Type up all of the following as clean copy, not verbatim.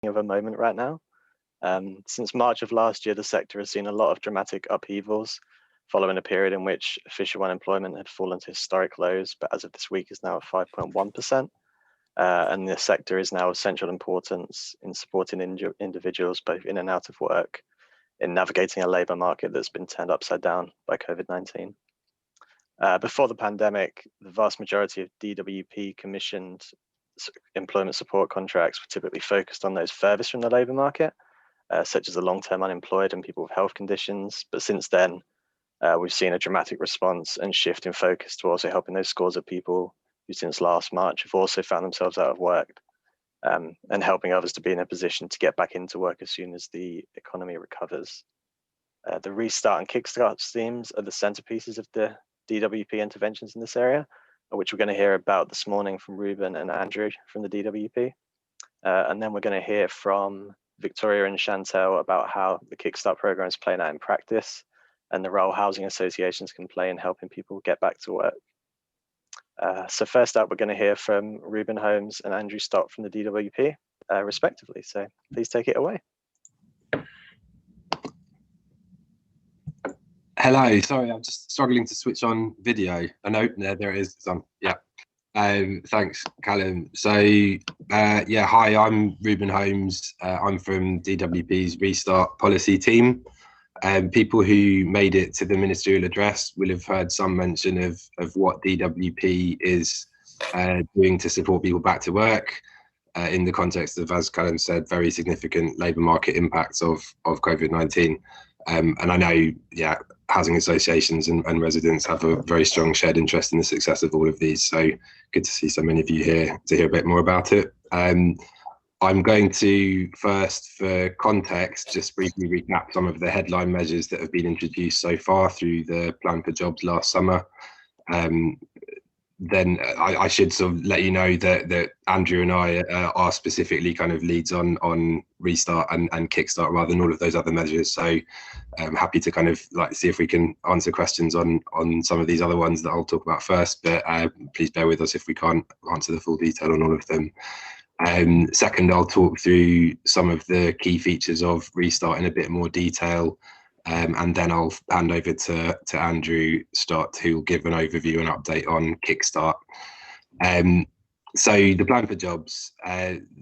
of a moment right now. Since March of last year, the sector has seen a lot of dramatic upheavals following a period in which official unemployment had fallen to historic lows, but as of this week is now at 5.1%. And the sector is now of central importance in supporting individuals both in and out of work, in navigating a labour market that's been turned upside down by COVID-19. Before the pandemic, the vast majority of DWP commissioned employment support contracts were typically focused on those furthest from the labour market, such as the long-term unemployed and people with health conditions. But since then, we've seen a dramatic response and shift in focus to also helping those scores of people who since last March have also found themselves out of work, and helping others to be in a position to get back into work as soon as the economy recovers. The Restart and Kickstart schemes are the centerpieces of the DWP interventions in this area, which we're going to hear about this morning from Ruben and Andrew from the DWP. And then we're going to hear from Victoria and Chantel about how the Kickstart program is playing out in practice and the role housing associations can play in helping people get back to work. So first up, we're going to hear from Ruben Holmes and Andrew Stott from the DWP, respectively. So please take it away. Hello, sorry, I'm just struggling to switch on video. I know, there it is, it's on, yeah. Thanks, Callum. So, yeah, hi, I'm Ruben Holmes. I'm from DWP's Restart policy team. People who made it to the ministerial address will have heard some mention of what DWP is doing to support people back to work in the context of, as Callum said, very significant labour market impacts of COVID-19. And I know, yeah, housing associations and residents have a very strong shared interest in the success of all of these. So good to see so many of you here to hear a bit more about it. I'm going to first, for context, just briefly recap some of the headline measures that have been introduced so far through the Plan for Jobs last summer. Then I should sort of let you know that Andrew and I are specifically kind of leads on Restart and Kickstart rather than all of those other measures. So I'm happy to kind of like see if we can answer questions on some of these other ones that I'll talk about first, but please bear with us if we can't answer the full detail on all of them. Second, I'll talk through some of the key features of Restart in a bit more detail. And then I'll hand over to Andrew Stott, who will give an overview and update on Kickstart. So the Plan for Jobs,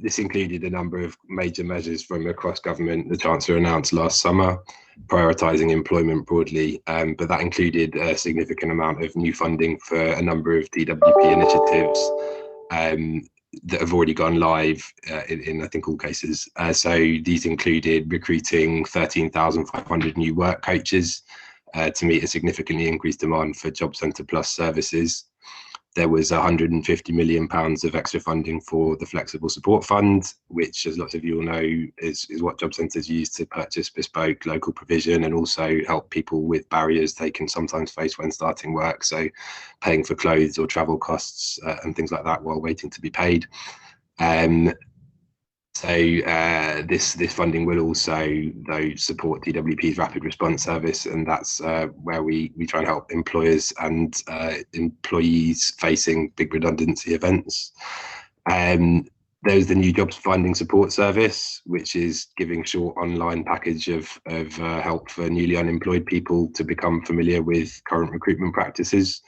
this included a number of major measures from across government. The Chancellor announced last summer, prioritising employment broadly, but that included a significant amount of new funding for a number of DWP initiatives that have already gone live in I think all cases. So these included recruiting 13,500 new work coaches to meet a significantly increased demand for Job Centre Plus services. There was £150 million of extra funding for the Flexible Support Fund, which, as lots of you will know, is what job centres use to purchase bespoke local provision and also help people with barriers they can sometimes face when starting work. So paying for clothes or travel costs and things like that while waiting to be paid. This funding will also, though, support DWP's rapid response service, and that's where we try and help employers and employees facing big redundancy events. There's the new jobs finding support service, which is giving short online package of help for newly unemployed people to become familiar with current recruitment practices.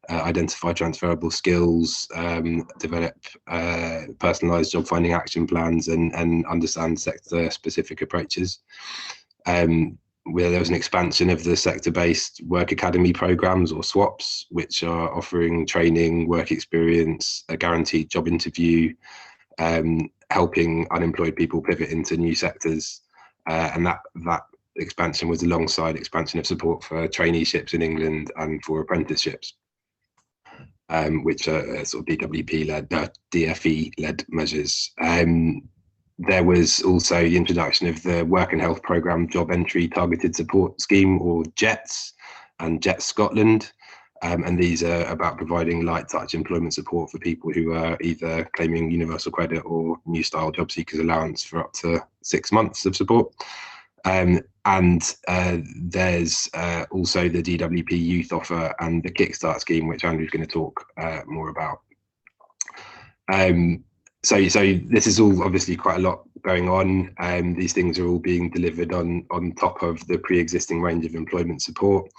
Identify transferable skills, develop personalised job finding action plans and understand sector specific approaches. Where there was an expansion of the sector-based work academy programs or SWAPs, which are offering training, work experience, a guaranteed job interview, helping unemployed people pivot into new sectors. And that expansion was alongside expansion of support for traineeships in England and for apprenticeships. Which are sort of DWP-led, DFE-led measures. There was also the introduction of the Work and Health Programme Job Entry Targeted Support Scheme, or JETS, and JETS Scotland. And these are about providing light touch employment support for people who are either claiming universal credit or new style job seekers allowance for up to 6 months of support. There's also the DWP Youth Offer and the Kickstart scheme, which Andrew's going to talk more about. So this is all obviously quite a lot going on. These things are all being delivered on top of the pre-existing range of employment support,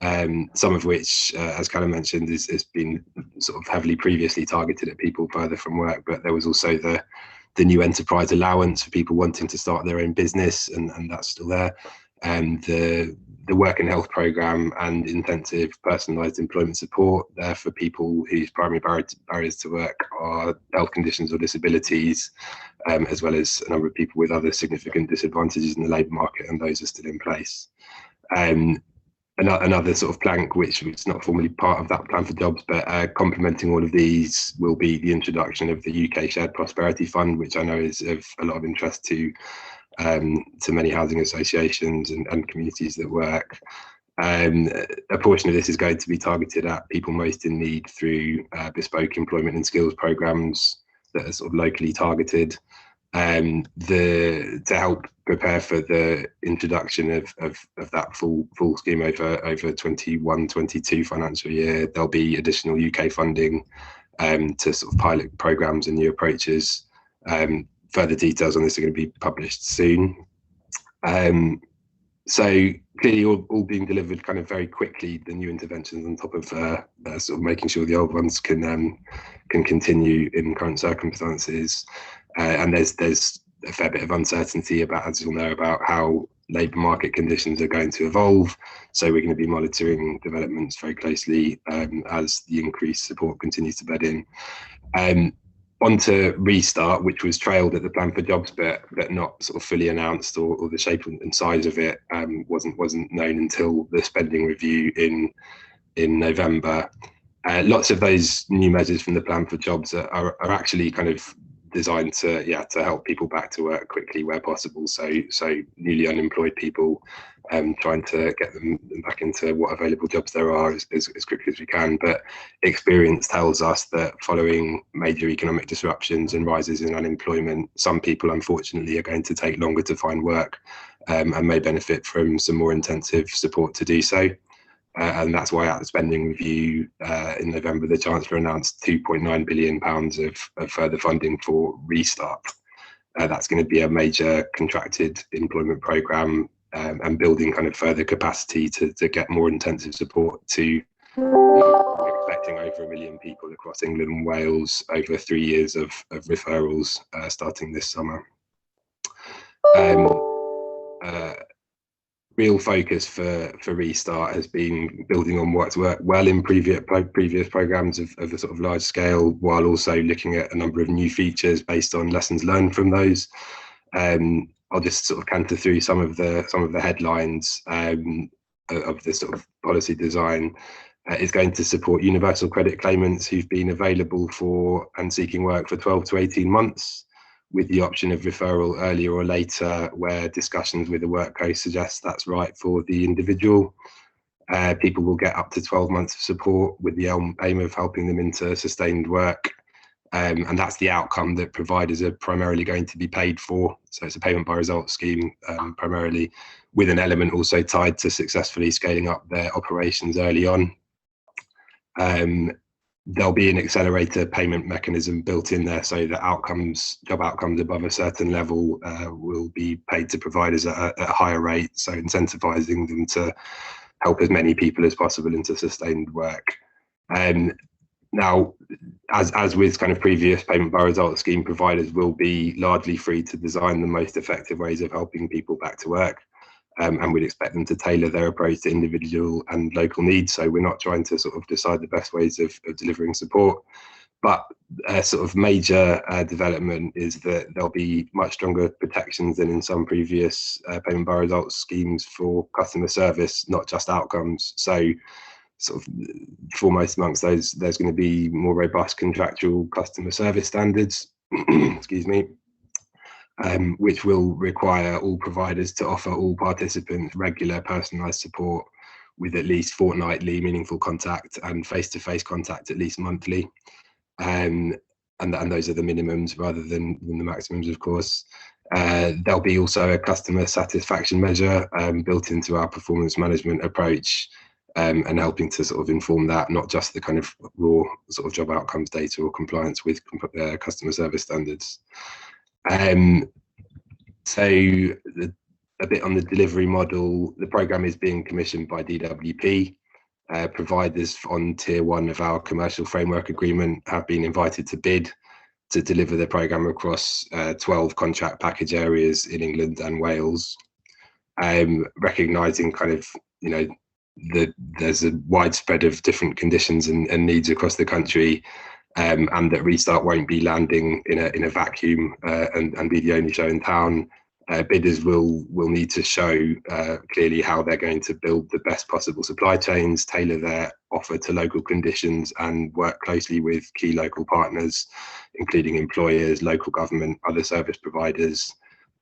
some of which, as Callum mentioned, has been sort of heavily previously targeted at people further from work. But there was also the new enterprise allowance for people wanting to start their own business, and that's still there. The work and health programme and intensive personalised employment support there for people whose primary barriers to work are health conditions or disabilities, as well as a number of people with other significant disadvantages in the labour market, and those are still in place. Another sort of plank, which was not formally part of that plan for jobs, but complementing all of these, will be the introduction of the UK Shared Prosperity Fund, which I know is of a lot of interest to many housing associations and communities that work. A portion of this is going to be targeted at people most in need through bespoke employment and skills programmes that are sort of locally targeted. To help prepare for the introduction of that full scheme over 21-22 financial year, there'll be additional UK funding to sort of pilot programmes and new approaches. Further details on this are going to be published soon. So clearly all being delivered kind of very quickly, the new interventions on top of sort of making sure the old ones can continue in current circumstances. And there's a fair bit of uncertainty about, as you'll know, about how labour market conditions are going to evolve. So we're going to be monitoring developments very closely as the increased support continues to bed in. Onto Restart, which was trailed at the plan for jobs, but not sort of fully announced, or the shape and size of it wasn't known until the spending review in November. Lots of those new measures from the plan for jobs are actually kind of designed to help people back to work quickly where possible. So newly unemployed people, trying to get them back into what available jobs there are as quickly as we can. But experience tells us that following major economic disruptions and rises in unemployment, some people unfortunately are going to take longer to find work, and may benefit from some more intensive support to do so. And that's why at the spending review in November, the Chancellor announced £2.9 billion of further funding for Restart. That's going to be a major contracted employment programme, and building kind of further capacity to get more intensive support to expecting over 1 million people across England and Wales over 3 years of referrals starting this summer. Real focus for Restart has been building on what's worked well in previous programmes of a sort of large scale, while also looking at a number of new features based on lessons learned from those. I'll just sort of canter through some of the headlines of this sort of policy design. It's going to support universal credit claimants who've been available for and seeking work for 12 to 18 months, with the option of referral earlier or later where discussions with the work coach suggest that's right for the individual. People will get up to 12 months of support with the aim of helping them into sustained work. And that's the outcome that providers are primarily going to be paid for. So it's a payment by results scheme, primarily, with an element also tied to successfully scaling up their operations early on. There'll be an accelerator payment mechanism built in there, so that job outcomes above a certain level will be paid to providers at a higher rate, so incentivizing them to help as many people as possible into sustained work. Now, as with kind of previous payment by results scheme, providers will be largely free to design the most effective ways of helping people back to work. And we'd expect them to tailor their approach to individual and local needs. So we're not trying to sort of decide the best ways of delivering support. But a sort of major development is that there'll be much stronger protections than in some previous payment by results schemes for customer service, not just outcomes. So sort of foremost amongst those, there's going to be more robust contractual customer service standards, excuse me, which will require all providers to offer all participants regular personalised support with at least fortnightly meaningful contact and face-to-face contact at least monthly. And those are the minimums rather than the maximums, of course. There'll be also a customer satisfaction measure built into our performance management approach, and helping to sort of inform that, not just the kind of raw sort of job outcomes data or compliance with customer service standards. So a bit on the delivery model, the programme is being commissioned by DWP. Providers on tier 1 of our commercial framework agreement have been invited to bid to deliver the programme across 12 contract package areas in England and Wales. Recognising kind of, that there's a widespread of different conditions and needs across the country, and that Restart won't be landing in a vacuum and be the only show in town. Bidders will need to show clearly how they're going to build the best possible supply chains, tailor their offer to local conditions, and work closely with key local partners, including employers, local government, other service providers,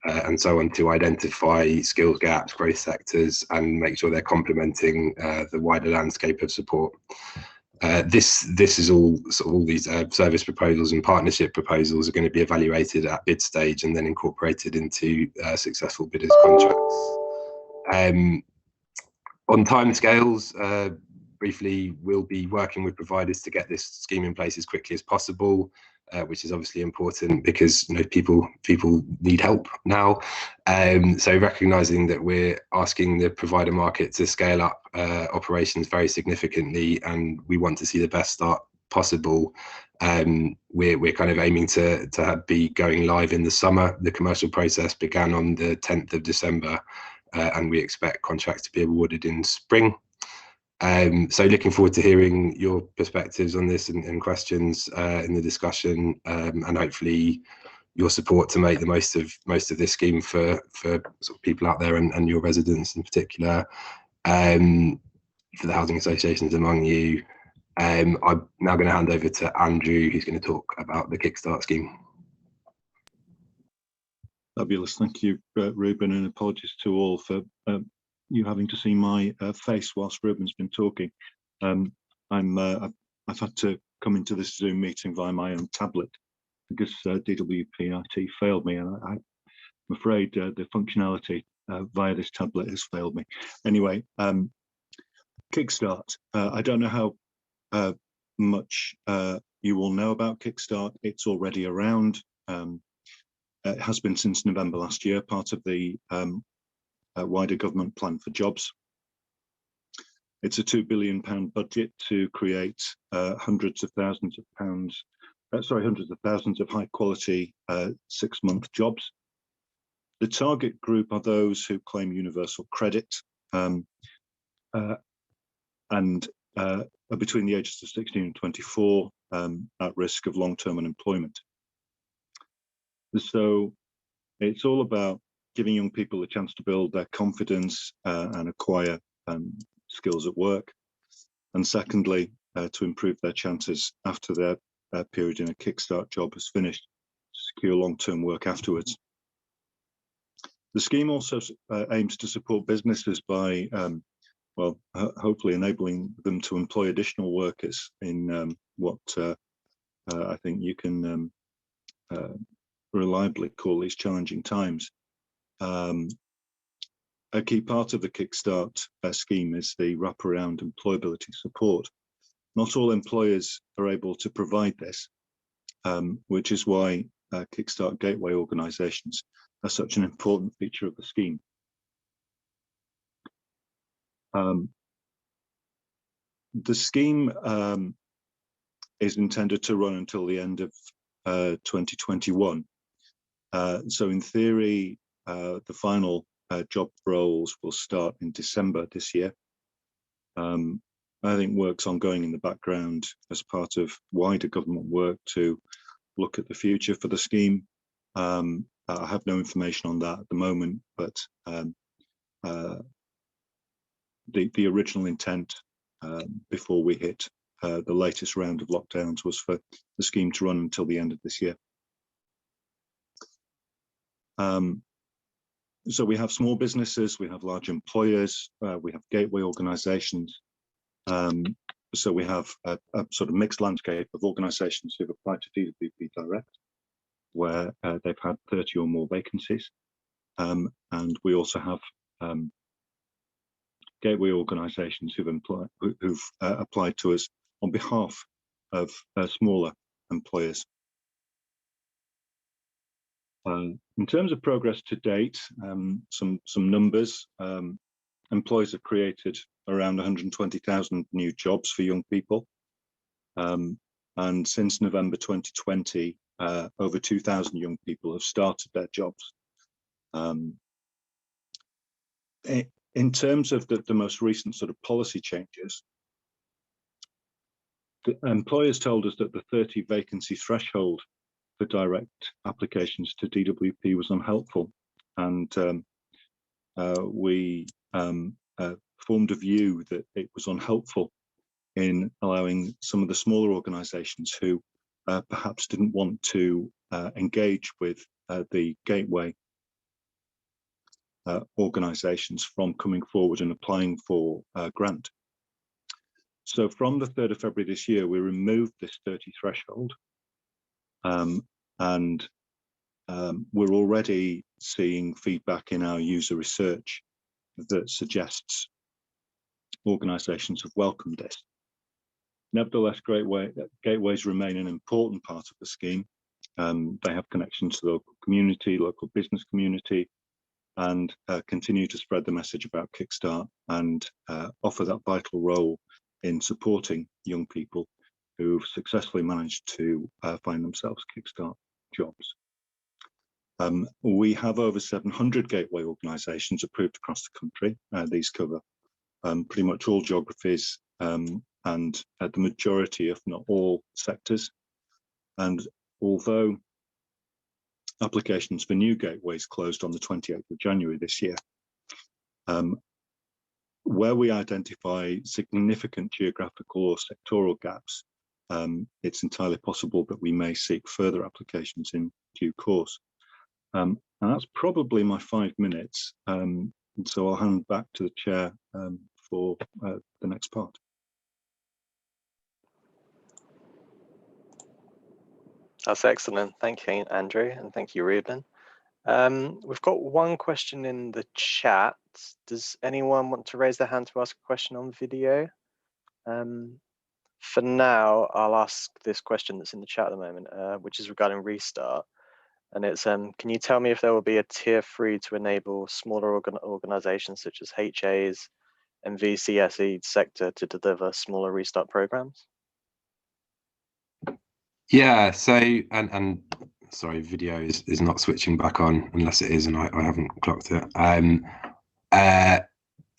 and so on, to identify skills gaps, growth sectors, and make sure they're complementing the wider landscape of support. This is all these service proposals and partnership proposals are going to be evaluated at bid stage and then incorporated into successful bidders' contracts. On timescales, briefly, we'll be working with providers to get this scheme in place as quickly as possible, which is obviously important because people need help now. So recognising that we're asking the provider market to scale up operations very significantly, and we want to see the best start possible. We're kind of aiming to be going live in the summer. The commercial process began on the 10th of December, and we expect contracts to be awarded in spring. So looking forward to hearing your perspectives on this and questions in the discussion, and hopefully your support to make the most of this scheme for sort of people out there and your residents in particular, for the housing associations among you. I'm now going to hand over to Andrew, who's going to talk about the Kickstart scheme. Fabulous, thank you, Ruben, and apologies to all for you having to see my face whilst Ruben's been talking. I've had to come into this Zoom meeting via my own tablet because DWP IT failed me, and I'm afraid the functionality via this tablet has failed me. Anyway, Kickstart. I don't know how much you all know about Kickstart. It's already around. It has been since November last year, part of the wider government plan for jobs. It's a £2 billion budget to create hundreds of thousands of high quality 6-month jobs. The target group are those who claim universal credit and are between the ages of 16 and 24, at risk of long-term unemployment. So it's all about giving young people a chance to build their confidence and acquire skills at work. And secondly, to improve their chances after their period in a Kickstart job has finished, to secure long-term work afterwards. The scheme also aims to support businesses by, hopefully enabling them to employ additional workers in what I think you can reliably call these challenging times. A key part of the Kickstart scheme is the wraparound employability support. Not all employers are able to provide this, which is why Kickstart gateway organisations are such an important feature of the scheme. The scheme is intended to run until the end of 2021. So in theory, the final job roles will start in December this year. I think work's ongoing in the background as part of wider government work to look at the future for the scheme. I have no information on that at the moment, but the original intent before we hit the latest round of lockdowns was for the scheme to run until the end of this year. So we have small businesses, we have large employers, we have gateway organisations. So we have a sort of mixed landscape of organisations who've applied to DWP Direct, where they've had 30 or more vacancies. And we also have gateway organisations who've applied to us on behalf of smaller employers. In terms of progress to date, some numbers. Employers have created around 120,000 new jobs for young people. And since November 2020, over 2,000 young people have started their jobs. In terms of the most recent sort of policy changes, the employers told us that the 30 vacancy threshold for direct applications to DWP was unhelpful, and we formed a view that it was unhelpful in allowing some of the smaller organisations who perhaps didn't want to engage with the gateway organisations from coming forward and applying for a grant. So from the 3rd of February this year, we removed this 30 threshold, and we're already seeing feedback in our user research that suggests organisations have welcomed this. Nevertheless, gateways remain an important part of the scheme. They have connections to the local community, local business community, and continue to spread the message about Kickstart and offer that vital role in supporting young people who've successfully managed to find themselves Kickstart jobs. We have over 700 gateway organisations approved across the country. These cover pretty much all geographies and the majority, if not all, sectors. And although applications for new gateways closed on the 28th of January this year, where we identify significant geographical or sectoral gaps, it's entirely possible that we may seek further applications in due course. And that's probably my 5 minutes. And so I'll hand back to the chair for the next part. That's excellent. Thank you, Andrew, and thank you, Ruben. We've got one question in the chat. Does anyone want to raise their hand to ask a question on video? For now, I'll ask this question that's in the chat at the moment, which is regarding Restart. And it's, can you tell me if there will be a tier 3 to enable smaller organizations such as HAs and VCSE sector to deliver smaller Restart programs? Yeah, so, and sorry, video is not switching back on unless it is, and I haven't clocked it.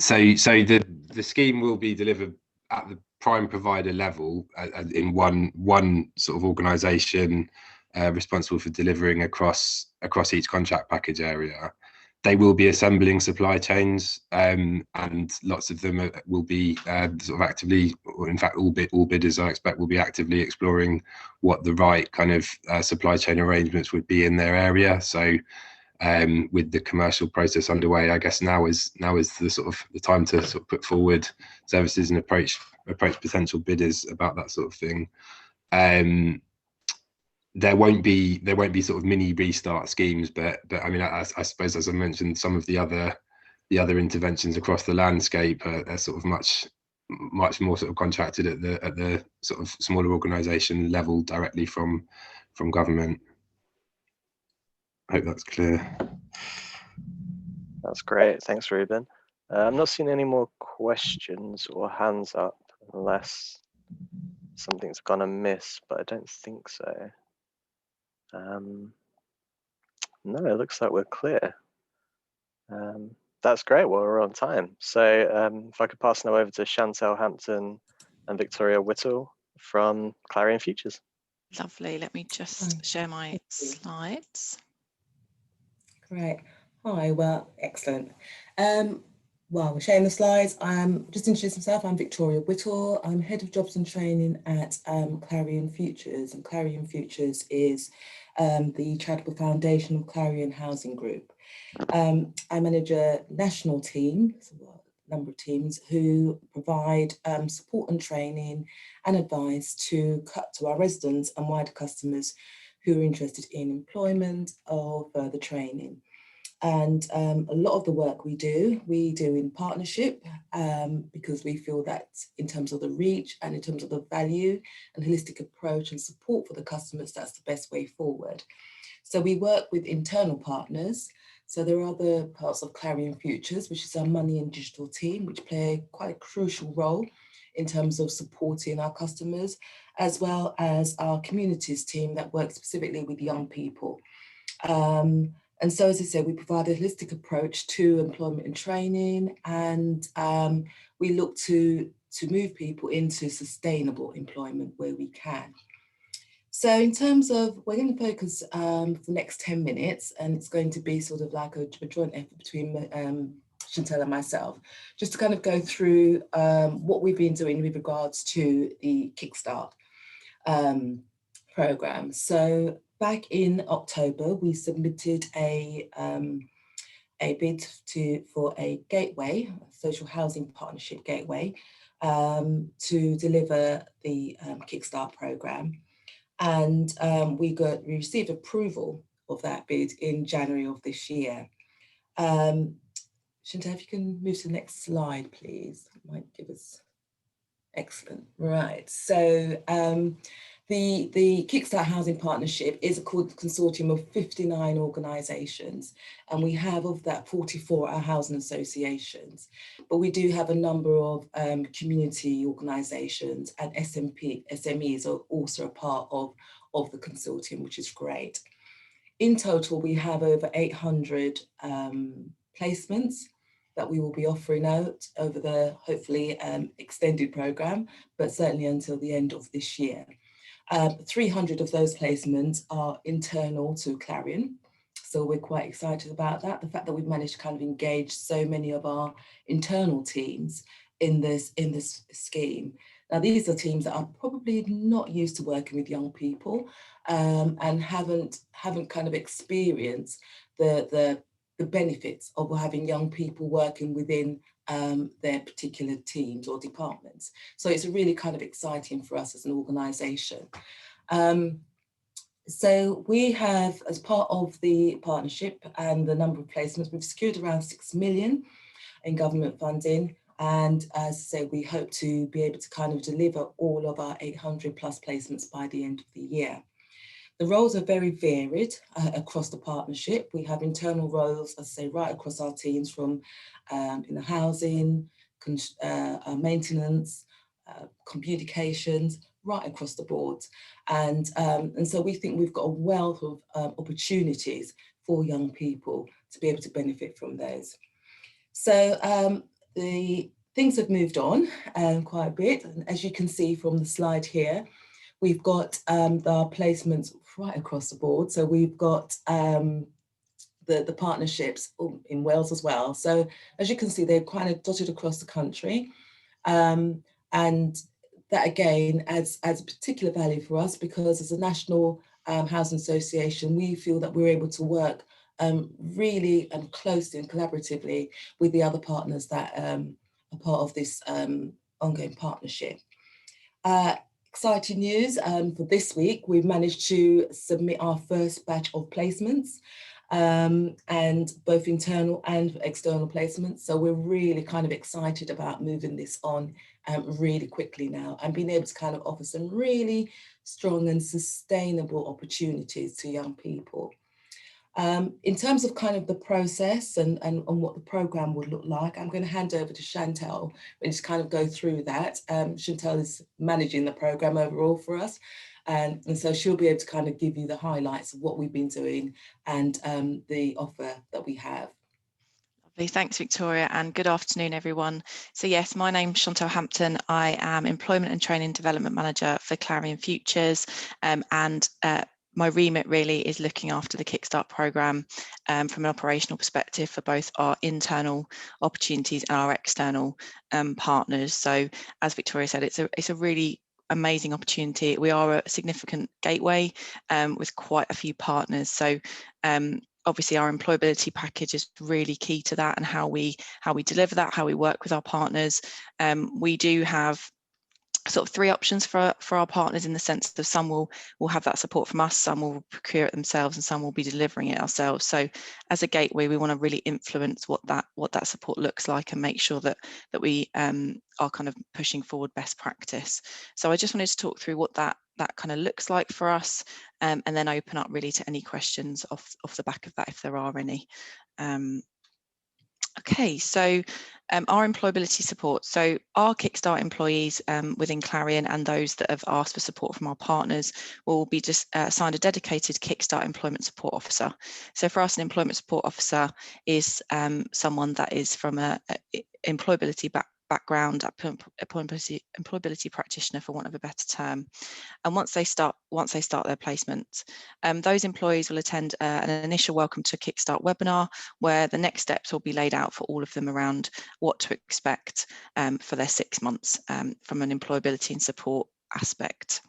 So the scheme will be delivered at the prime provider level in one sort of organisation responsible for delivering across each contract package area. They will be assembling supply chains, and lots of them will be sort of actively, or in fact, all bidders I expect will be actively exploring what the right kind of supply chain arrangements would be in their area. So, with the commercial process underway, I guess now is the sort of the time to sort of put forward services and approach potential bidders about that sort of thing. There won't be sort of mini restart schemes, but I mean, I suppose, as I mentioned, some of the other interventions across the landscape are sort of much more sort of contracted at the sort of smaller organisation level directly from government. I hope that's clear. That's great. Thanks, Ruben. I'm not seeing any more questions or hands up unless something's gone amiss, but I don't think so. No, it looks like we're clear. That's great. Well, we're on time. So if I could pass now over to Chantel Hampton and Victoria Whittle from Clarion Futures. Lovely. Let me just share my slides. Great. Hi. Well, excellent. Well, we're sharing the slides. Just introduce myself. I'm Victoria Whittle. I'm Head of Jobs and Training at Clarion Futures, and Clarion Futures is the charitable foundation of Clarion Housing Group. I manage a national team, so a number of teams, who provide support and training and advice to our residents and wider customers who are interested in employment or further training. And a lot of the work we do in partnership, because we feel that in terms of the reach and in terms of the value and holistic approach and support for the customers, that's the best way forward. So we work with internal partners. So there are other parts of Clarion Futures, which is our money and digital team, which play quite a crucial role in terms of supporting our customers, as well as our communities team that works specifically with young people. And so, as I said, we provide a holistic approach to employment and training, and we look to move people into sustainable employment where we can. So in terms of, we're going to focus for the next 10 minutes, and it's going to be sort of like a joint effort between Chantel and myself, just to kind of go through what we've been doing with regards to the Kickstart program. So back in October, we submitted a bid for a gateway, a social housing partnership gateway, to deliver the Kickstart program. And we received approval of that bid in January of this year. Chantal, if you can move to the next slide, please. That might give us, excellent. Right, so the Kickstart Housing Partnership is a consortium of 59 organisations, and we have of that 44 are housing associations. But we do have a number of community organisations, and SMEs are also a part of the consortium, which is great. In total, we have over 800 placements that we will be offering out over the hopefully extended programme, but certainly until the end of this year. 300 of those placements are internal to Clarion, so we're quite excited about that. The fact that we've managed to kind of engage so many of our internal teams in this scheme. Now, these are teams that are probably not used to working with young people, and haven't kind of experienced the benefits of having young people working within their particular teams or departments. So it's really kind of exciting for us as an organisation. So we have, as part of the partnership and the number of placements, we've secured around 6 million in government funding. And as I say, we hope to be able to kind of deliver all of our 800 plus placements by the end of the year. The roles are very varied across the partnership. We have internal roles, as I say, right across our teams, from housing, maintenance, communications, right across the board. And so we think we've got a wealth of opportunities for young people to be able to benefit from those. So the things have moved on quite a bit. And as you can see from the slide here, we've got our placements right across the board. So we've got the partnerships in Wales as well. So as you can see, they're kind of dotted across the country. And that again adds a particular value for us, because as a national housing association, we feel that we're able to work really closely and collaboratively with the other partners that are part of this ongoing partnership. Exciting news for this week, we've managed to submit our first batch of placements, and both internal and external placements. So we're really kind of excited about moving this on really quickly now, and being able to kind of offer some really strong and sustainable opportunities to young people. In terms of kind of the process and what the programme would look like, I'm going to hand over to Chantel and just kind of go through that. Chantel is managing the programme overall for us, and so she'll be able to kind of give you the highlights of what we've been doing and the offer that we have. Lovely, thanks Victoria, and good afternoon everyone. So yes, my name's Chantel Hampton. I am Employment and Training Development Manager for Clarion Futures, and my remit really is looking after the Kickstart programme from an operational perspective for both our internal opportunities and our external partners. So as Victoria said, it's a really amazing opportunity. We are a significant gateway with quite a few partners. So obviously our employability package is really key to that, and how we deliver that, how we work with our partners. We do have sort of three options for our partners, in the sense that some will have that support from us, some will procure it themselves, and some will be delivering it ourselves. So as a gateway, we want to really influence what that support looks like, and make sure that we are kind of pushing forward best practice. So I just wanted to talk through what that kind of looks like for us, and then open up really to any questions off the back of that, if there are any. Okay, so our employability support. So our Kickstart employees within Clarion, and those that have asked for support from our partners, will be just assigned a dedicated Kickstart employment support officer. So for us, an employment support officer is someone that is from a employability background, employability practitioner, for want of a better term. And once they start their placement, those employees will attend an initial welcome to Kickstart webinar, where the next steps will be laid out for all of them around what to expect for their 6 months from an employability and support aspect.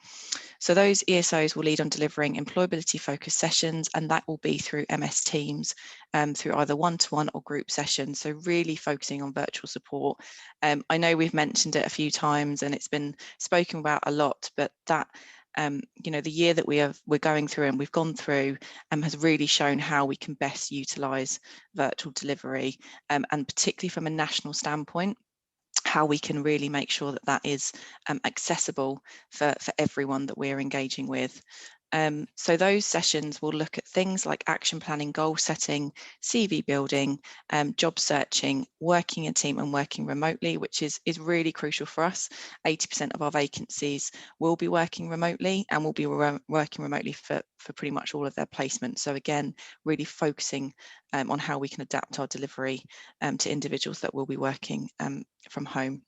So those ESOs will lead on delivering employability focused sessions, and that will be through MS Teams, through either one-to-one or group sessions. So really focusing on virtual support. I know we've mentioned it a few times and it's been spoken about a lot, but that you know, the year that we're going through and we've gone through has really shown how we can best utilise virtual delivery, and particularly from a national standpoint, how we can really make sure that that is accessible for everyone that we're engaging with. So those sessions will look at things like action planning, goal setting, CV building, job searching, working in team, and working remotely, which is really crucial for us. 80% of our vacancies will be working remotely, and will be working remotely for pretty much all of their placements. So again, really focusing on how we can adapt our delivery to individuals that will be working from home.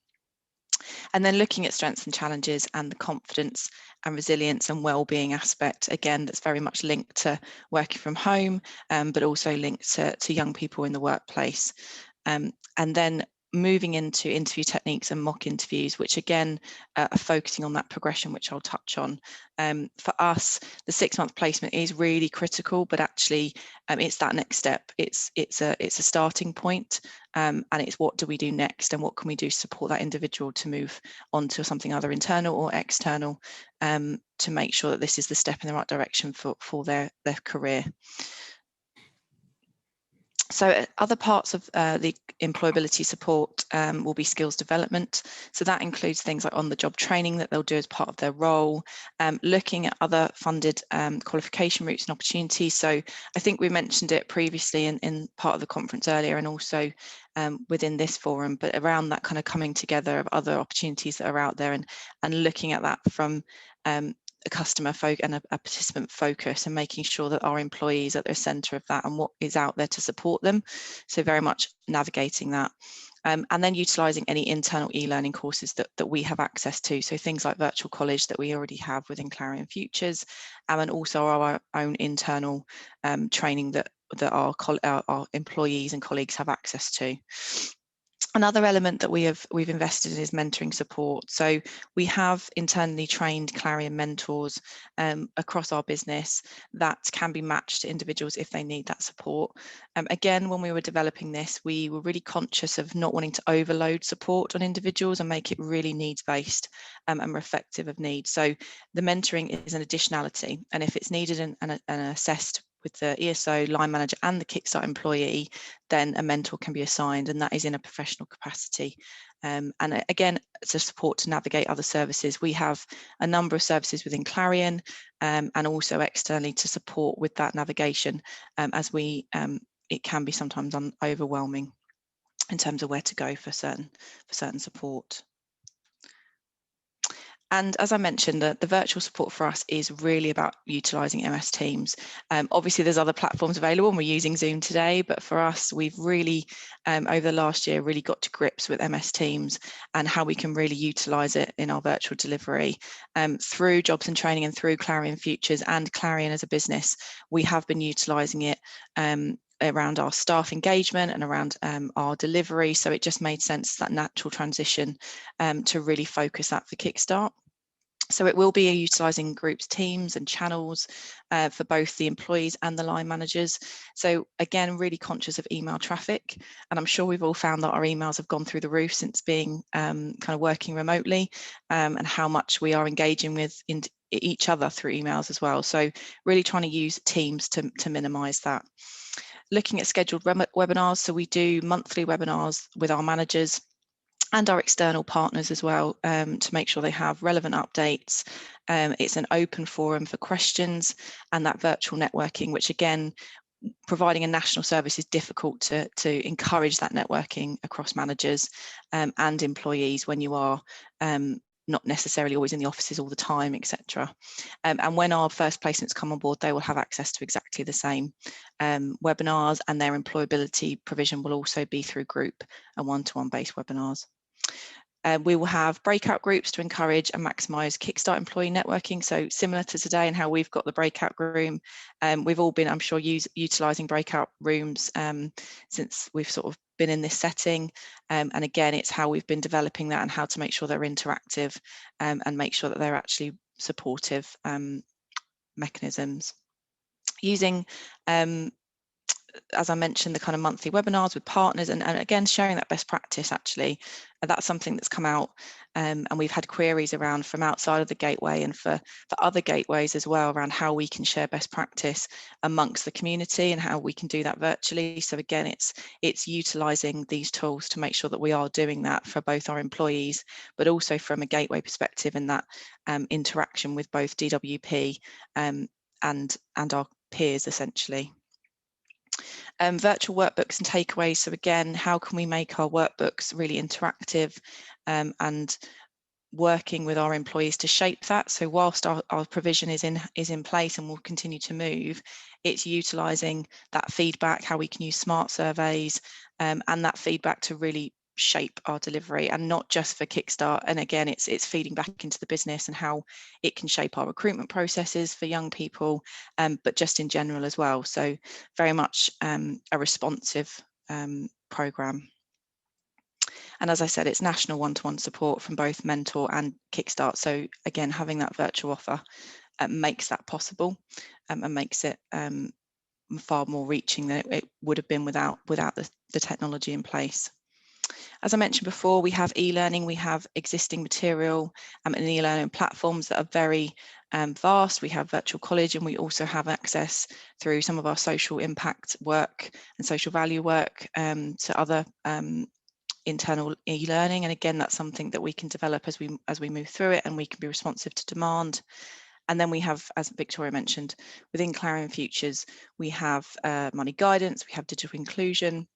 And then looking at strengths and challenges, and the confidence and resilience and well-being aspect, again, that's very much linked to working from home, but also linked to young people in the workplace. And then moving into interview techniques and mock interviews, which again are focusing on that progression, which I'll touch on. For us, the 6-month placement is really critical, but actually it's that next step. It's a starting point, and it's what do we do next, and what can we do to support that individual to move on to something either internal or external, to make sure that this is the step in the right direction for their career. So other parts of the employability support will be skills development. So that includes things like on-the-job training that they'll do as part of their role, looking at other funded qualification routes and opportunities. So I think we mentioned it previously in part of the conference earlier, and also within this forum, but around that kind of coming together of other opportunities that are out there, and looking at that from a customer and a participant focus, and making sure that our employees are at the centre of that and what is out there to support them. So very much navigating that. And then utilising any internal e-learning courses that we have access to. So things like Virtual College that we already have within Clarion Futures, and also our own internal training that our employees and colleagues have access to. Another element that we've invested in is mentoring support. So we have internally trained Clarion mentors across our business that can be matched to individuals if they need that support. Again, when we were developing this, we were really conscious of not wanting to overload support on individuals and make it really needs-based and reflective of needs. So the mentoring is an additionality, and if it's needed and assessed with the ESO, line manager and the Kickstart employee, then a mentor can be assigned, and that is in a professional capacity. And again, it's a support to navigate other services. We have a number of services within Clarion, and also externally to support with that navigation, as it can be sometimes overwhelming in terms of where to go for certain support. And as I mentioned, the virtual support for us is really about utilising MS Teams. Obviously, there's other platforms available, and we're using Zoom today, but for us, we've really, over the last year, really got to grips with MS Teams and how we can really utilise it in our virtual delivery. Through jobs and training, and through Clarion Futures and Clarion as a business, we have been utilising it around our staff engagement and around our delivery. So it just made sense, that natural transition to really focus that for Kickstart. So it will be utilising groups, teams and channels for both the employees and the line managers. So again, really conscious of email traffic. And I'm sure we've all found that our emails have gone through the roof since being kind of working remotely, and how much we are engaging with each other through emails as well. So really trying to use Teams to minimise that. Looking at scheduled webinars. So we do monthly webinars with our managers and our external partners as well, to make sure they have relevant updates. It's an open forum for questions and that virtual networking, which again, providing a national service is difficult to encourage that networking across managers and employees when you are not necessarily always in the offices all the time, etc. And when our first placements come on board, they will have access to exactly the same webinars, and their employability provision will also be through group and one-to-one based webinars. We will have breakout groups to encourage and maximise Kickstart employee networking. So similar to today and how we've got the breakout room, we've all been, I'm sure, utilising breakout rooms since we've sort of been in this setting. And again, it's how we've been developing that and how to make sure they're interactive and make sure that they're actually supportive mechanisms. Using as I mentioned, the kind of monthly webinars with partners and again, sharing that best practice actually. That's something that's come out and we've had queries around from outside of the gateway and for other gateways as well around how we can share best practice amongst the community and how we can do that virtually. So again, it's utilising these tools to make sure that we are doing that for both our employees, but also from a gateway perspective in that interaction with both DWP and our peers essentially. Virtual workbooks and takeaways. So again, how can we make our workbooks really interactive and working with our employees to shape that? So whilst our provision is in place and will continue to move, it's utilising that feedback, how we can use smart surveys and that feedback to really shape our delivery, and not just for Kickstart. And again, it's feeding back into the business and how it can shape our recruitment processes for young people, but just in general as well. So very much a responsive programme. And as I said, it's national one-to-one support from both Mentor and Kickstart. So again, having that virtual offer makes that possible and makes it far more reaching than it would have been without the technology in place. As I mentioned before, we have e-learning, we have existing material and e-learning platforms that are very vast. We have virtual college, and we also have access through some of our social impact work and social value work to other internal e-learning. And again, that's something that we can develop as we move through it, and we can be responsive to demand. And then we have, as Victoria mentioned, within Clarion Futures, we have money guidance, we have digital inclusion,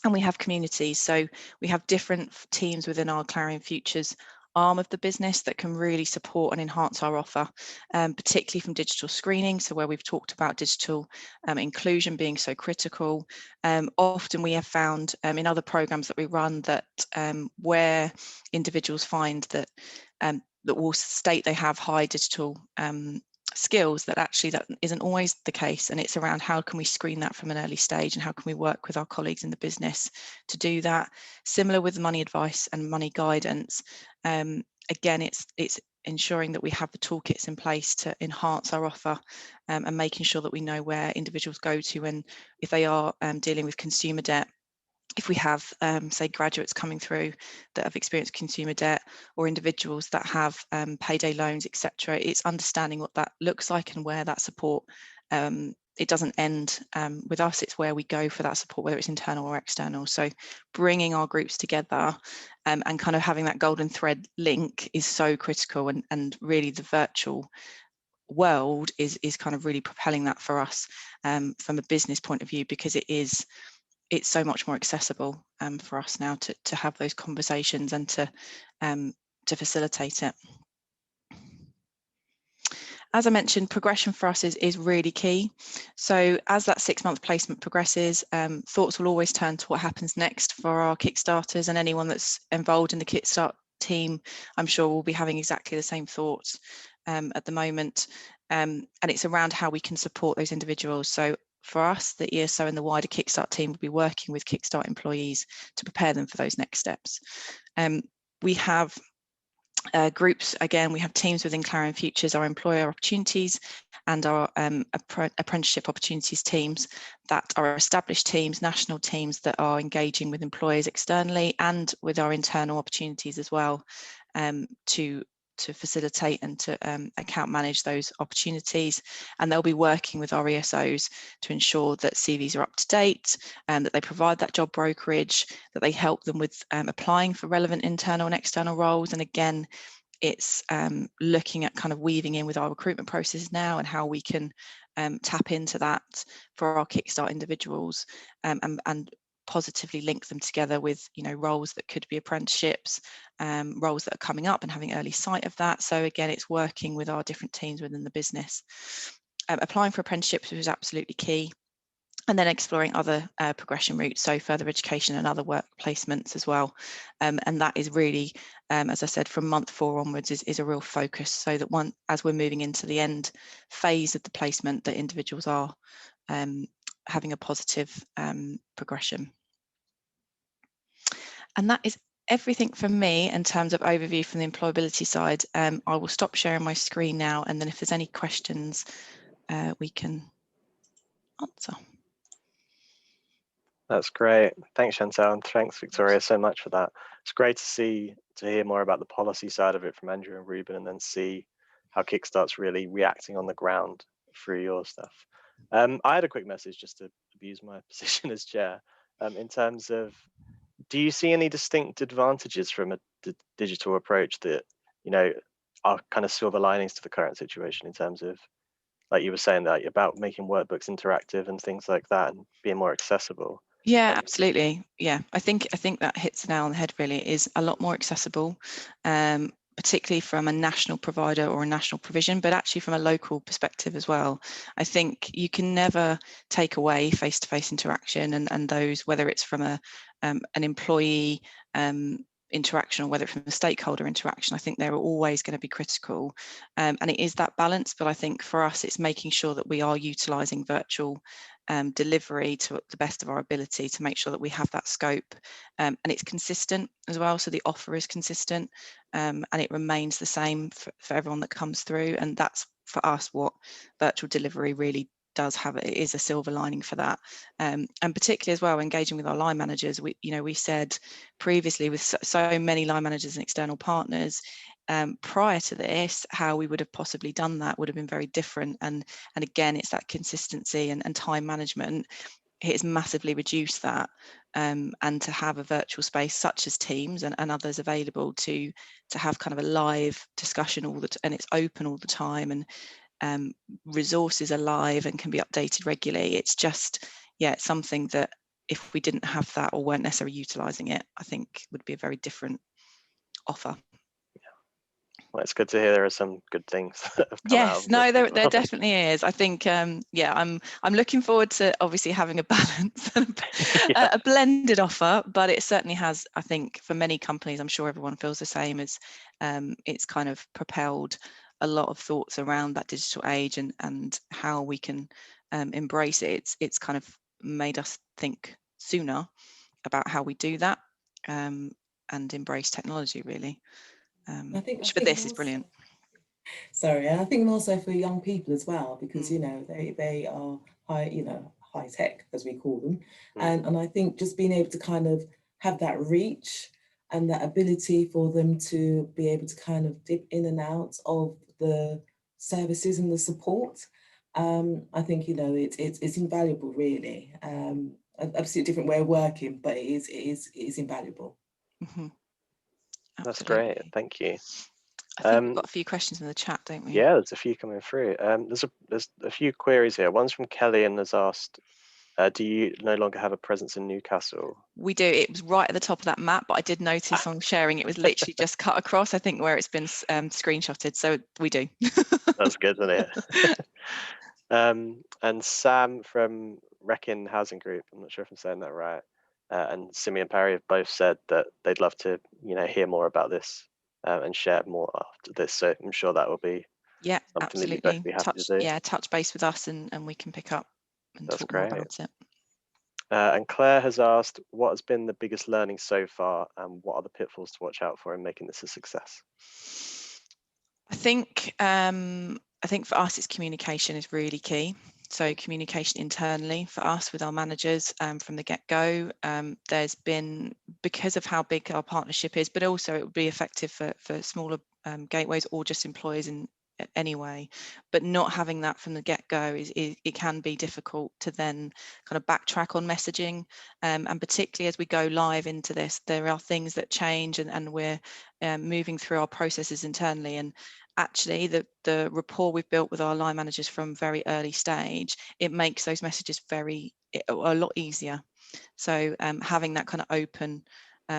and we have communities. So we have different teams within our Clarion Futures arm of the business that can really support and enhance our offer, particularly from digital screening. So where we've talked about digital inclusion being so critical. Often we have found in other programs that we run that where individuals find that will state they have high digital skills, that actually that isn't always the case, and it's around how can we screen that from an early stage and how can we work with our colleagues in the business to do that. Similar with money advice and money guidance, again it's ensuring that we have the toolkits in place to enhance our offer and making sure that we know where individuals go to, and if they are dealing with consumer debt, if we have, say, graduates coming through that have experienced consumer debt, or individuals that have payday loans, etc., it's understanding what that looks like and where that support, it doesn't end with us, it's where we go for that support, whether it's internal or external. So bringing our groups together and kind of having that golden thread link is so critical, and really the virtual world is kind of really propelling that for us from a business point of view, because it's so much more accessible for us now to have those conversations and to facilitate it. As I mentioned, progression for us is really key. So as that 6-month placement progresses, thoughts will always turn to what happens next for our Kickstarters, and anyone that's involved in the Kickstart team, I'm sure will be having exactly the same thoughts at the moment. And it's around how we can support those individuals. So for us, the ESO and the wider Kickstart team will be working with Kickstart employees to prepare them for those next steps. We have Groups, again, we have teams within Clarion Futures, our employer opportunities and our apprenticeship opportunities teams that are established teams, national teams that are engaging with employers externally and with our internal opportunities as well, to facilitate and to account manage those opportunities. And they'll be working with our ESOs to ensure that CVs are up to date and that they provide that job brokerage, that they help them with applying for relevant internal and external roles. And again, it's looking at kind of weaving in with our recruitment process now and how we can tap into that for our Kickstart individuals and positively link them together with, you know, roles that could be apprenticeships, roles that are coming up and having early sight of that. So again, it's working with our different teams within the business. Applying for apprenticeships was absolutely key. And then exploring other progression routes, so further education and other work placements as well. And that is really, as I said, from month 4 onwards is a real focus, so that as we're moving into the end phase of the placement, that individuals are having a positive progression. And that is everything from me in terms of overview from the employability side. I will stop sharing my screen now, and then if there's any questions, we can answer. That's great. Thanks, Chantal, and thanks, Victoria, so much for that. It's great to hear more about the policy side of it from Andrew and Ruben, and then see how Kickstart's really reacting on the ground through your stuff. I had a quick message just to abuse my position as chair. In terms of, do you see any distinct advantages from a digital approach that, you know, are kind of silver linings to the current situation, in terms of, like you were saying, that about making workbooks interactive and things like that and being more accessible? Yeah, absolutely. Yeah, I think that hits the nail on the head. Really, it is a lot more accessible, particularly from a national provider or a national provision, but actually from a local perspective as well. I think you can never take away face-to-face interaction and those, whether it's from an employee interaction or whether it's from a stakeholder interaction. I think they're always going to be critical, and it is that balance. But I think for us, it's making sure that we are utilising virtual delivery to the best of our ability to make sure that we have that scope, and it's consistent as well. So the offer is consistent, and it remains the same for everyone that comes through. And that's for us what virtual delivery really does have. It is a silver lining for that, and particularly as well engaging with our line managers. We said previously with so many line managers and external partners, prior to this, how we would have possibly done that would have been very different. And again, it's that consistency and time management. It has massively reduced that, and to have a virtual space such as Teams and others available to have kind of a live discussion and it's open all the time, and resources are live and can be updated regularly. It's just, yeah, it's something that if we didn't have that or weren't necessarily utilising it, I think would be a very different offer. Well, it's good to hear there are some good things that have come out of Yes, no, this. there definitely is. I think, yeah, I'm looking forward to obviously having a balance, a blended offer, but it certainly has, I think, for many companies, I'm sure everyone feels the same, as it's kind of propelled a lot of thoughts around that digital age and how we can embrace it. It's kind of made us think sooner about how we do that, and embrace technology, really, which for this is brilliant. Sorry, and I think more so for young people as well, because you know they are high tech, as we call them, and I think just being able to kind of have that reach and that ability for them to be able to kind of dip in and out of the services and the support, I think it's invaluable, really. Obviously a different way of working, but it is invaluable. Mm-hmm. That's great, thank you. I think we've got a few questions in the chat, don't we? Yeah, there's a few coming through. There's a few queries here. One's from Kelly and has asked, do you no longer have a presence in Newcastle? We do. It was right at the top of that map, but I did notice on sharing it was literally just cut across, I think, where it's been screenshotted. So we do. That's good, isn't it? And Sam from Wrecking Housing Group, I'm not sure if I'm saying that right, and Simi and Parry have both said that they'd love to, hear more about this and share more after this. So I'm sure that will be something absolutely. that you'd both be happy to do. Yeah, touch base with us and we can pick up and talk more about it. And Claire has asked, what has been the biggest learning so far, and what are the pitfalls to watch out for in making this a success? I think for us, it's communication is really key. So communication internally for us with our managers from the get-go. There's been, because of how big our partnership is, but also it would be effective for smaller gateways or just employers in anyway, but not having that from the get-go it can be difficult to then kind of backtrack on messaging, and particularly as we go live into this, there are things that change, and we're moving through our processes internally, and actually the rapport we've built with our line managers from very early stage, it makes those messages a lot easier. So having that kind of open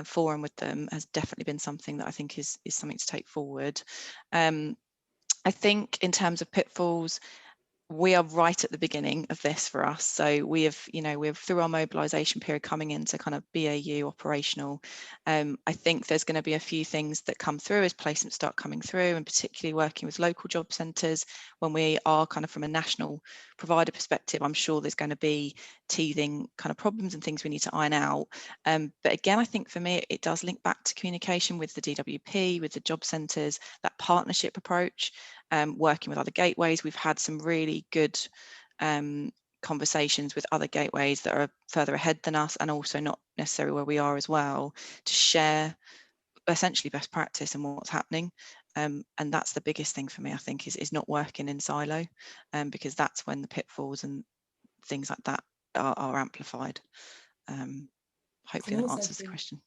forum with them has definitely been something that I think is something to take forward. I think in terms of pitfalls, we are right at the beginning of this for us. So we're through our mobilisation period coming into kind of BAU operational. I think there's going to be a few things that come through as placements start coming through, and particularly working with local job centres when we are kind of from a national provider perspective. I'm sure there's going to be teething kind of problems and things we need to iron out. But again, I think for me, it does link back to communication with the DWP, with the job centres, that partnership approach. Working with other gateways, we've had some really good conversations with other gateways that are further ahead than us, and also not necessarily where we are as well, to share essentially best practice and what's happening. And that's the biggest thing for me, I think, is not working in silo, because that's when the pitfalls and things like that are amplified. Hopefully that answers the question.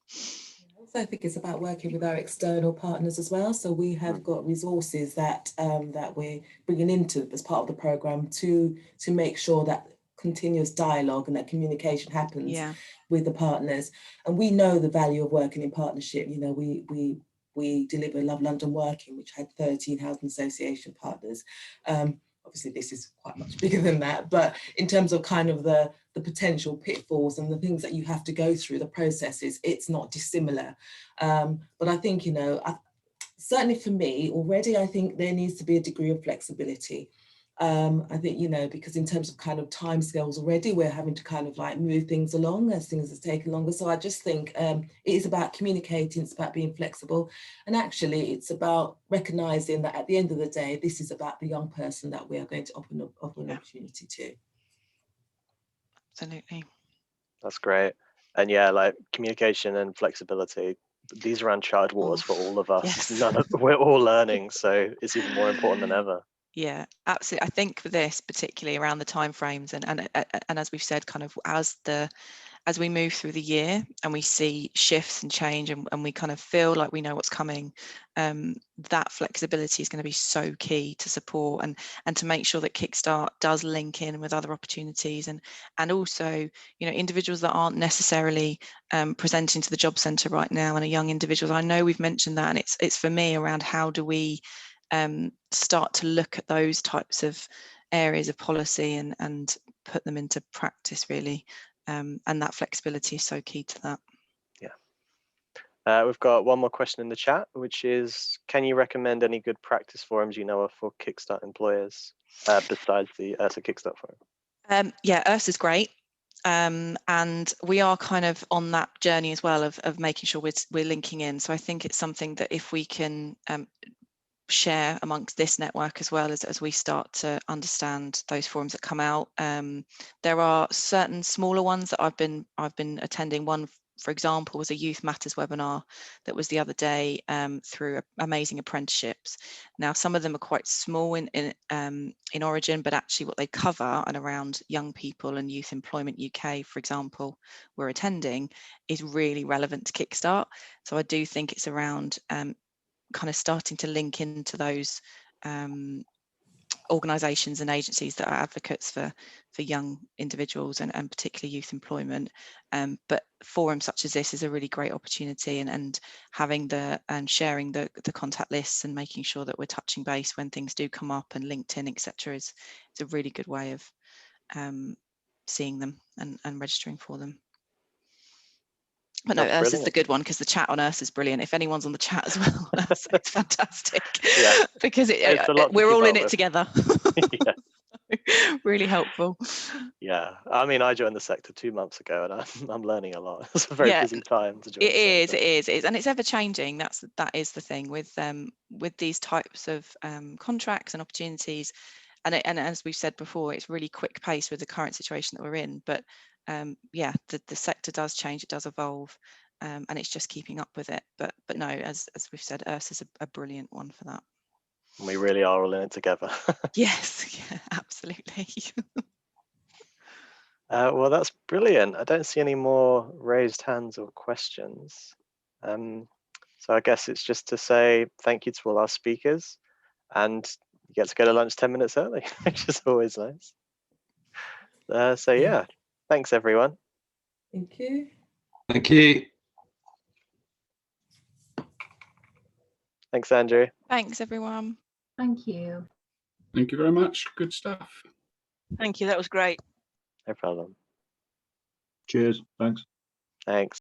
Also, I think it's about working with our external partners as well. So we have got resources that that we're bringing into as part of the programme to make sure that continuous dialogue and that communication happens with the partners. And we know the value of working in partnership. You know, we deliver Love London Working, which had 13 housing association partners. Obviously, this is quite much bigger than that, but in terms of kind of the potential pitfalls and the things that you have to go through, the processes, it's not dissimilar. But I think, you know, certainly for me already, I think there needs to be a degree of flexibility. I think, you know, because in terms of kind of timescales already, we're having to kind of like move things along as things are taking longer. So I just think it is about communicating, it's about being flexible. And actually, it's about recognising that at the end of the day, this is about the young person that we are going to offer an opportunity to. Absolutely. That's great. And yeah, like communication and flexibility, these are uncharted waters for all of us. Yes. We're all learning, so it's even more important than ever. Yeah, absolutely. I think for this, particularly around the timeframes, and as we've said, kind of as we move through the year and we see shifts and change, and we kind of feel like we know what's coming, that flexibility is going to be so key to support and to make sure that Kickstart does link in with other opportunities, and also, you know, individuals that aren't necessarily presenting to the job centre right now and are young individuals. I know we've mentioned that, and it's for me around how do we start to look at those types of areas of policy and put them into practice, really. And that flexibility is so key to that. Yeah. We've got one more question in the chat, which is, can you recommend any good practice forums you know of for Kickstart employers besides the URSA Kickstart forum? Yeah, URSA's great. And we are kind of on that journey as well of making sure we're linking in. So I think it's something that if we can share amongst this network as well as we start to understand those forums that come out. There are certain smaller ones that I've been attending. One, for example, was a Youth Matters webinar that was the other day through Amazing Apprenticeships. Now, some of them are quite small in origin, but actually what they cover and around young people and Youth Employment UK, for example, we're attending, is really relevant to Kickstart. So I do think it's around kind of starting to link into those organisations and agencies that are advocates for young individuals and particularly youth employment. But forums such as this is a really great opportunity, and having and sharing the contact lists and making sure that we're touching base when things do come up, and LinkedIn, etc., is a really good way of seeing them and registering for them. But no, URSA's the good one, because the chat on URSA is brilliant. If anyone's on the chat as well, it's fantastic. Yeah, because we're all in it together. Yeah. really helpful. Yeah, I mean, I joined the sector 2 months ago, and I'm learning a lot. It's a very busy time to join. It is, and it's ever changing. That is the thing with these types of contracts and opportunities, and as we've said before, it's really quick pace with the current situation that we're in. But yeah, the sector does change, it does evolve, and it's just keeping up with it. But no, as we've said, Ursa's a brilliant one for that. We really are all in it together. Yes, yeah, absolutely. Well, that's brilliant. I don't see any more raised hands or questions. So I guess it's just to say thank you to all our speakers, and you get to go to lunch 10 minutes early, which is always nice. So yeah, thanks everyone. Thank you. Thank you. Thanks, Andrew. Thanks, everyone. Thank you. Thank you very much. Good stuff. Thank you. That was great. No problem. Cheers. Thanks. Thanks.